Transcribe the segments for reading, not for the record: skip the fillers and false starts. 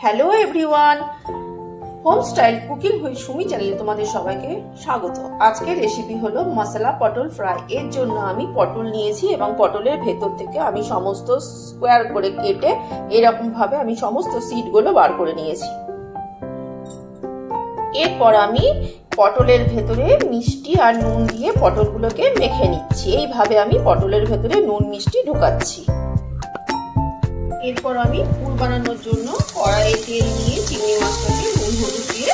Hello everyone, home style cooking with Sumi চ্যানেলে তোমাদের সবাইকে স্বাগত। আজকের রেসিপি হলো মশলা পটল ফ্রাই। এর জন্য আমি পটল নিয়েছি এবং পটলের ভেতর থেকে আমি সমস্ত স্কোয়ার করে কেটে এরকম ভাবে আমি সমস্ত সিডগুলো বার করে নিয়েছি। এরপর আমি পটলের ভেতরে মিষ্টি আর নুন দিয়ে পটলগুলোকে মেখে নিচ্ছি। এইভাবে আমি পটলের ভেতরে নুন মিষ্টি ঢুকাচ্ছি। এরপর আমি পুর বানানোর জন্য কড়াইয়ে তেল নিয়ে চিংড়ি মাছটাকে নুন হলুদ দিয়ে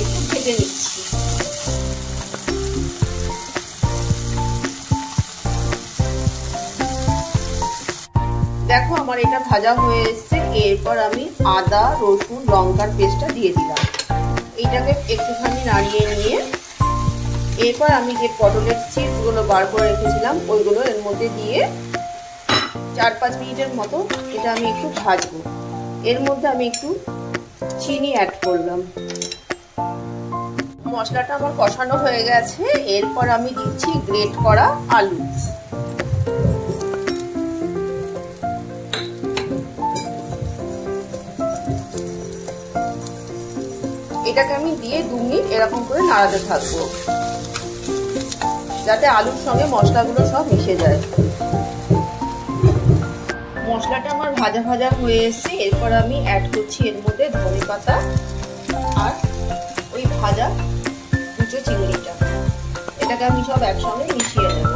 একটু ভেজে নিচ্ছি। দেখো আমার এটা ভাজা হয়ে এসছে। এরপর আমি আদা রসুন লঙ্কার পেস্টটা দিয়ে দিলাম। এইটাকে একটুখানি নাড়িয়ে নিয়ে এরপর আমি যে পটলের চিপসগুলো বার করে রেখেছিলাম ওইগুলো এর মধ্যে দিয়ে 4-5 মিনিটের মতো এটা আমি একটু ভাজবো। এর মধ্যে আমি একটু চিনি অ্যাড করলাম। মশলাটা আমার কষানো হয়ে গেছে। এরপর আমি দিচ্ছি গ্রেট করা আলু। এটাকে আমি দিয়ে 2 মিনিট এরকম করে নাড়াতে থাকবো যাতে আলুর সঙ্গে মশলাগুলো সব মিশে যায়। মশলাটা আমার ভাজা ভাজা হয়ে এসেছে। এরপর আমি অ্যাড করছি এর মধ্যে ধনে পাতা আর ওই ভাজা কুচো চিংড়িটা। এটাকে আমি সব একসঙ্গে মিশিয়ে নেব।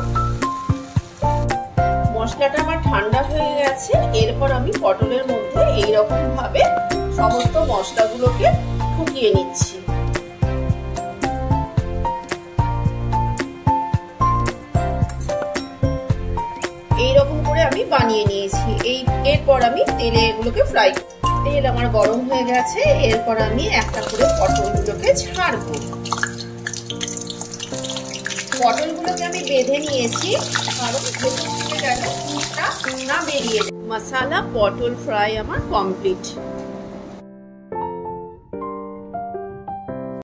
মশলাটা আমার ঠান্ডা হয়ে গেছে। এরপর আমি পটলের মধ্যে এইরকম ভাবে সমস্ত মশলাগুলোকে ঢুকিয়ে নিচ্ছি। এইরকম করে আমি বানিয়ে নিয়েছি। এরপর আমি তেলে এগুলোকে ফ্রাই করব। তেল আমার গরম হয়ে গেছে। এরপর আমি একটা করে পটলগুলোকে ছাড়বো। পটলগুলোকে আমি বেঁধে নিয়েছি কারণ ভেতর থেকে যেন পুরটা না বেরিয়ে যায়। মশলা পটল ফ্রাই আমার কমপ্লিট।